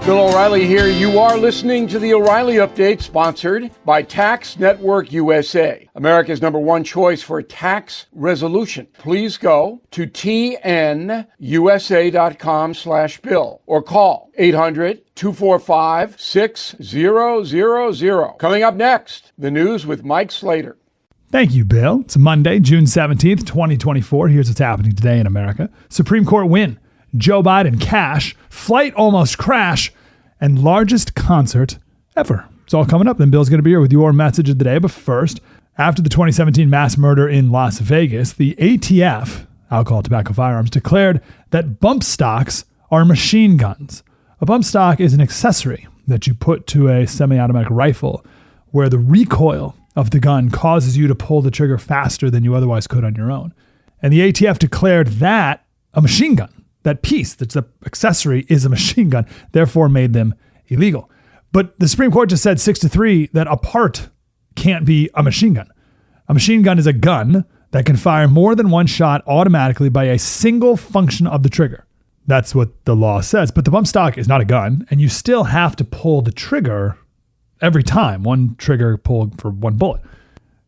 Bill O'Reilly here. You are listening to the O'Reilly Update, sponsored by Tax Network USA, America's #1 choice for tax resolution. Please go to tnusa.com/bill or call 800-245-6000. Coming up next, the news with Mike Slater. Thank you, Bill. It's Monday, June 17th, 2024. Here's what's happening today in America. Supreme Court win. Joe Biden cash, flight almost crash, and largest concert ever. It's all coming up. Then Bill's going to be here with your message of the day. But first, after the 2017 mass murder in Las Vegas, the ATF, Alcohol, Tobacco, Firearms, declared that bump stocks are machine guns. A bump stock is an accessory that you put to a semi-automatic rifle where the recoil of the gun causes you to pull the trigger faster than you otherwise could on your own. And the ATF declared that a machine gun. That piece, that's the accessory, is a machine gun, therefore made them illegal. But the Supreme Court just said 6-3 that a part can't be a machine gun. A machine gun is a gun that can fire more than one shot automatically by a single function of the trigger. That's what the law says. But the bump stock is not a gun, and you still have to pull the trigger every time, one trigger pulled for one bullet.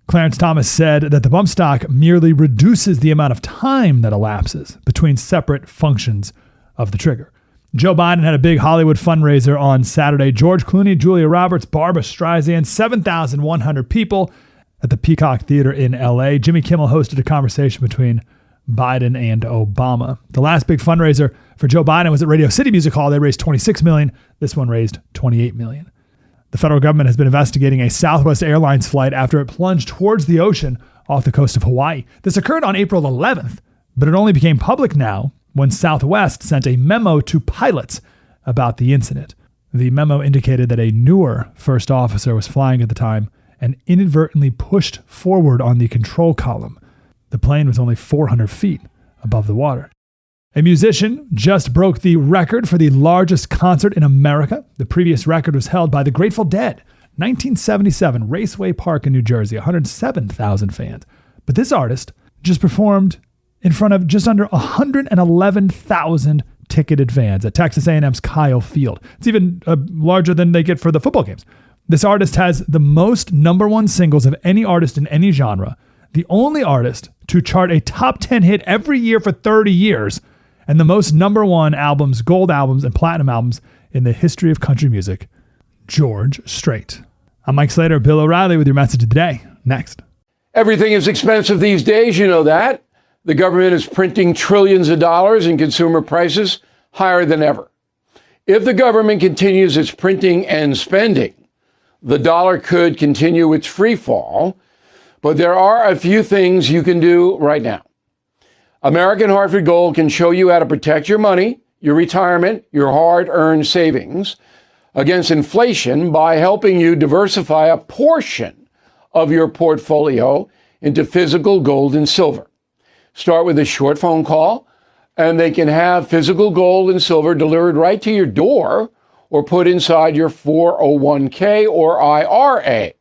Clarence Thomas said that the bump stock merely reduces the amount of time that elapses between separate functions of the trigger. Joe Biden had a big Hollywood fundraiser on Saturday. George Clooney, Julia Roberts, Barbra Streisand, 7,100 people at the Peacock Theater in LA. Jimmy Kimmel hosted a conversation between Biden and Obama. The last big fundraiser for Joe Biden was at Radio City Music Hall. They raised $26 million. This one raised $28 million. The federal government has been investigating a Southwest Airlines flight after it plunged towards the ocean off the coast of Hawaii. This occurred on April 11th, but it only became public now when Southwest sent a memo to pilots about the incident. The memo indicated that a newer first officer was flying at the time and inadvertently pushed forward on the control column. The plane was only 400 feet above the water. A musician just broke the record for the largest concert in America. The previous record was held by the Grateful Dead, 1977, Raceway Park in New Jersey, 107,000 fans. But this artist just performed in front of just under 111,000 ticketed fans at Texas A&M's Kyle Field. It's even larger than they get for the football games. This artist has the most #1 singles of any artist in any genre, the only artist to chart a top 10 hit every year for 30 years, and the most #1 albums, gold albums, and platinum albums in the history of country music, George Strait. I'm Mike Slater, Bill O'Reilly with your message of the day. Next. Everything is expensive these days, you know that. The government is printing trillions of dollars and consumer prices higher than ever. If the government continues its printing and spending, the dollar could continue its free fall. But there are a few things you can do right now. American Hartford Gold can show you how to protect your money, your retirement, your hard-earned savings against inflation by helping you diversify a portion of your portfolio into physical gold and silver. Start with a short phone call, and they can have physical gold and silver delivered right to your door or put inside your 401k or IRA.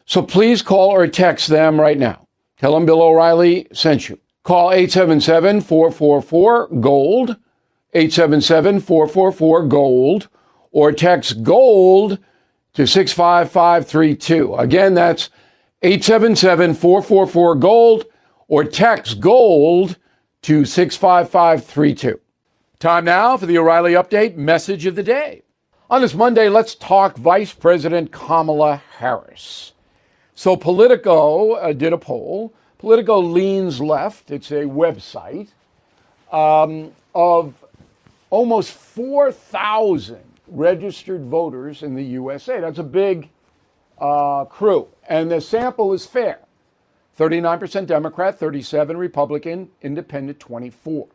So please call or text them right now. Tell them Bill O'Reilly sent you. Call 877-444-GOLD, 877-444-GOLD, or text GOLD to 65532. Again, that's 877-444-GOLD, or text GOLD to 65532. Time now for the O'Reilly Update message of the day. On this Monday, let's talk Vice President Kamala Harris. So Politico did a poll. Politico leans left. It's a website of almost 4,000 registered voters in the USA. That's a big crew. And the sample is fair. 39% Democrat, 37% Republican, Independent 24%.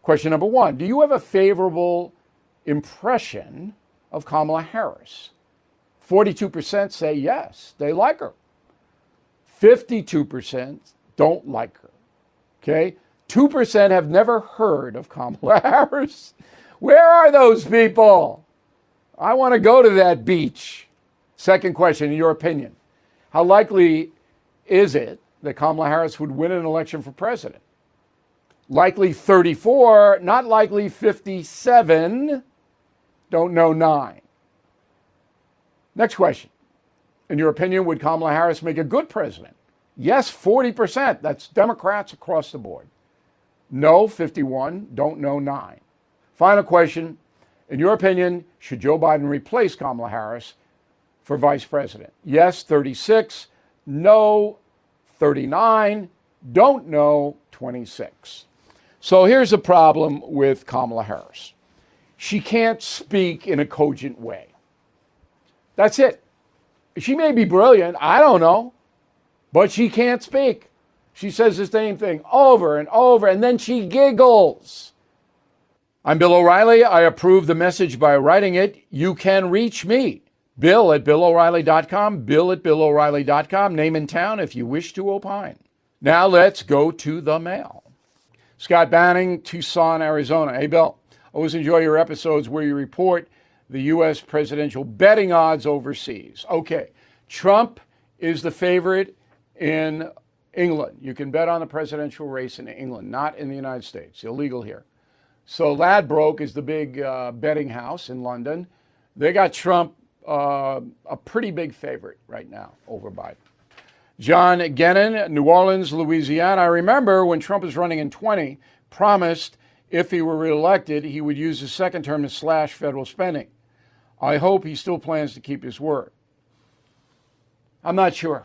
Question number one, do you have a favorable impression of Kamala Harris? 42% say yes, they like her. 52% don't like her. Okay? 2% have never heard of Kamala Harris. Where are those people? I want to go to that beach. Second question, in your opinion, how likely is it that Kamala Harris would win an election for president? Likely 34, not likely 57. don't know 9. Next question. In your opinion, would Kamala Harris make a good president? Yes, 40%. That's Democrats across the board. No, 51. Don't know 9. Final question. In your opinion, should Joe Biden replace Kamala Harris for vice president? Yes, 36. No, 39. Don't know, 26. So here's the problem with Kamala Harris. She can't speak in a cogent way. That's it. She may be brilliant, I don't know, but she can't speak. She says the same thing over and over, and then she giggles. I'm Bill O'Reilly. I approve the message by writing it. You can reach me, Bill at BillO'Reilly.com, Bill at BillO'Reilly.com, name and town if you wish to opine. Now let's go to the mail. Scott Banning, Tucson, Arizona. Hey, Bill, always enjoy your episodes where you report the U.S. presidential betting odds overseas. Okay, Trump is the favorite in England. You can bet on the presidential race in England, not in the United States. Illegal here. So Ladbroke is the big betting house in London. They got Trump a pretty big favorite right now over Biden. John Gennon, New Orleans, Louisiana. I remember when Trump was running in 20, promised if he were reelected, he would use his second term to slash federal spending. I hope he still plans to keep his word. I'm not sure.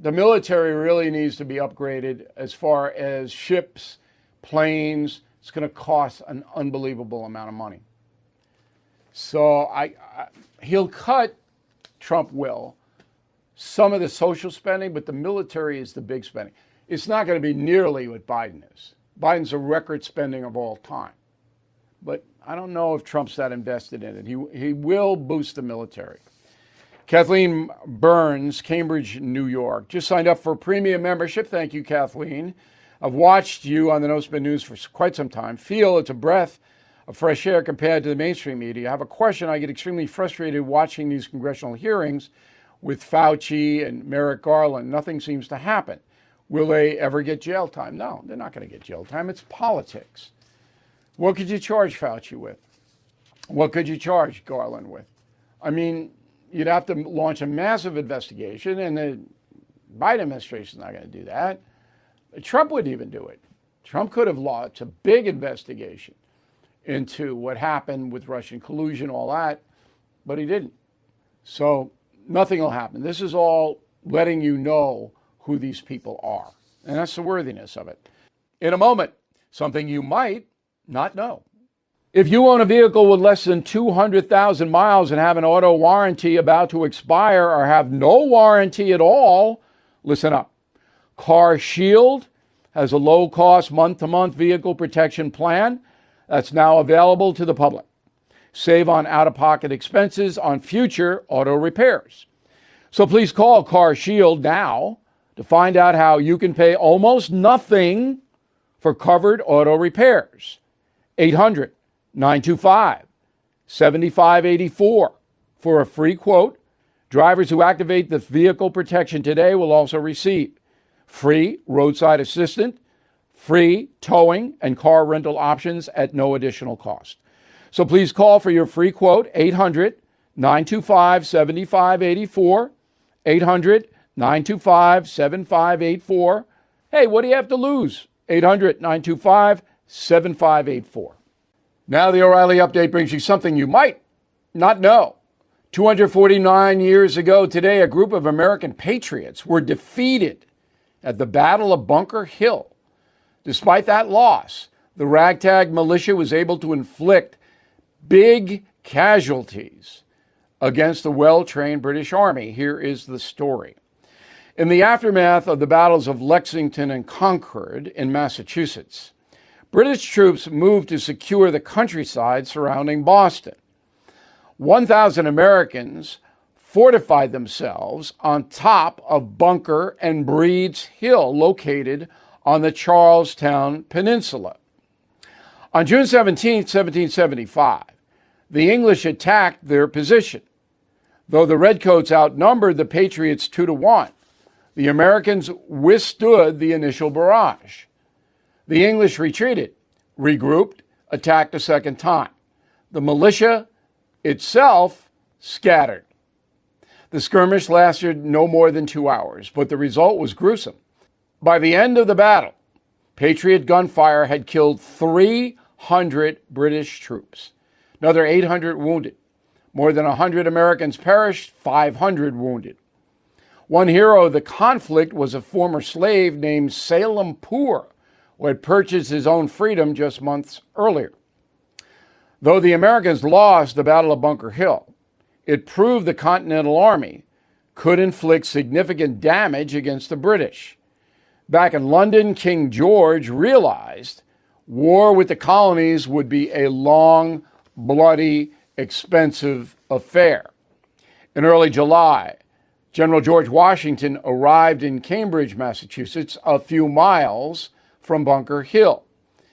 The military really needs to be upgraded as far as ships, planes. It's going to cost an unbelievable amount of money. So he'll cut, Trump will, some of the social spending, but the military is the big spending. It's not going to be nearly what Biden is. Biden's a record spending of all time. But I don't know if Trump's that invested in it. He will boost the military. Kathleen Burns, Cambridge, New York. Just signed up for premium membership. Thank you, Kathleen. I've watched you on the No Spin News for quite some time. Feel it's a breath of fresh air compared to the mainstream media. I have a question. I get extremely frustrated watching these congressional hearings with Fauci and Merrick Garland. Nothing seems to happen. Will they ever get jail time? No, they're not going to get jail time. It's politics. What could you charge Fauci with? What could you charge Garland with? I mean, you'd have to launch a massive investigation, and the Biden administration is not going to do that. Trump wouldn't even do it. Trump could have launched a big investigation into what happened with Russian collusion, all that, but he didn't. So nothing will happen. This is all letting you know who these people are, and that's the worthiness of it. In a moment, something you might not know. If you own a vehicle with less than 200,000 miles and have an auto warranty about to expire or have no warranty at all, listen up. Car Shield has a low-cost month-to-month vehicle protection plan that's now available to the public. Save on out-of-pocket expenses on future auto repairs. So please call Car Shield now to find out how you can pay almost nothing for covered auto repairs. 800-925-7584 for a free quote. Drivers who activate the vehicle protection today will also receive free roadside assistance, free towing, and car rental options at no additional cost. So please call for your free quote, 800-925-7584, 800-925-7584. Hey, what do you have to lose? 800-925-7584. Now the O'Reilly Update brings you something you might not know. 249 years ago today, a group of American patriots were defeated at the Battle of Bunker Hill. Despite that loss, the ragtag militia was able to inflict big casualties against the well-trained British Army. Here is the story. In the aftermath of the battles of Lexington and Concord in Massachusetts, British troops moved to secure the countryside surrounding Boston. 1,000 Americans fortified themselves on top of Bunker and Breed's Hill, located on the Charlestown Peninsula. On June 17, 1775, the English attacked their position. Though the Redcoats outnumbered the Patriots 2-1, the Americans withstood the initial barrage. The English retreated, regrouped, attacked a second time. The militia itself scattered. The skirmish lasted no more than 2 hours, but the result was gruesome. By the end of the battle, Patriot gunfire had killed 300 British troops, another 800 wounded. More than 100 Americans perished, 500 wounded. One hero of the conflict was a former slave named Salem Poor, who had purchased his own freedom just months earlier. Though the Americans lost the Battle of Bunker Hill, it proved the Continental Army could inflict significant damage against the British. Back in London, King George realized war with the colonies would be a long, bloody, expensive affair. In early July, General George Washington arrived in Cambridge, Massachusetts, a few miles from Bunker Hill.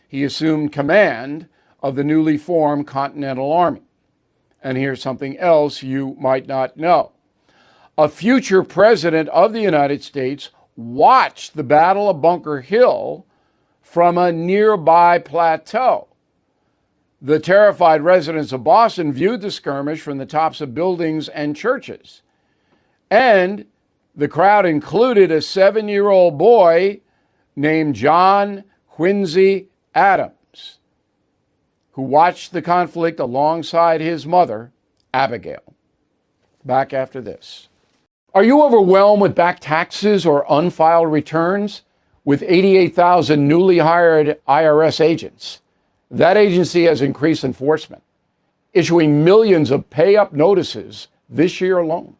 He assumed command of the newly formed Continental Army. And here's something else you might not know. A future president of the United States watched the Battle of Bunker Hill from a nearby plateau. The terrified residents of Boston viewed the skirmish from the tops of buildings and churches. And the crowd included a 7-year-old boy named John Quincy Adams, who watched the conflict alongside his mother, Abigail. Back after this. Are you overwhelmed with back taxes or unfiled returns? With 88,000 newly hired IRS agents, that agency has increased enforcement, issuing millions of pay-up notices this year alone.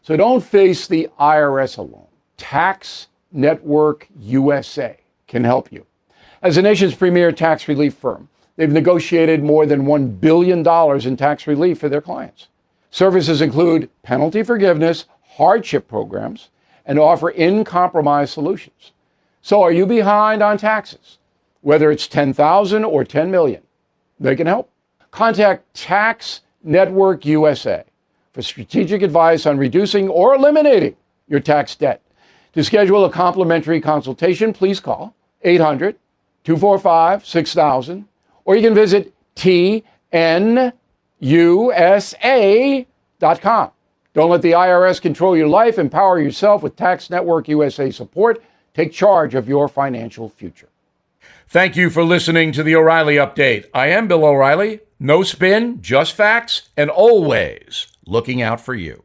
So don't face the IRS alone. Tax Network USA can help you. As the nation's premier tax relief firm, they've negotiated more than $1 billion in tax relief for their clients. Services include penalty forgiveness, hardship programs, and offer in-compromise solutions. So are you behind on taxes? Whether it's $10,000 or $10 million, they can help. Contact Tax Network USA for strategic advice on reducing or eliminating your tax debt. To schedule a complimentary consultation, please call 800-245-6000, or you can visit tnusa.com. Don't let the IRS control your life. Empower yourself with Tax Network USA support. Take charge of your financial future. Thank you for listening to the O'Reilly Update. I am Bill O'Reilly. No spin, just facts, and always looking out for you.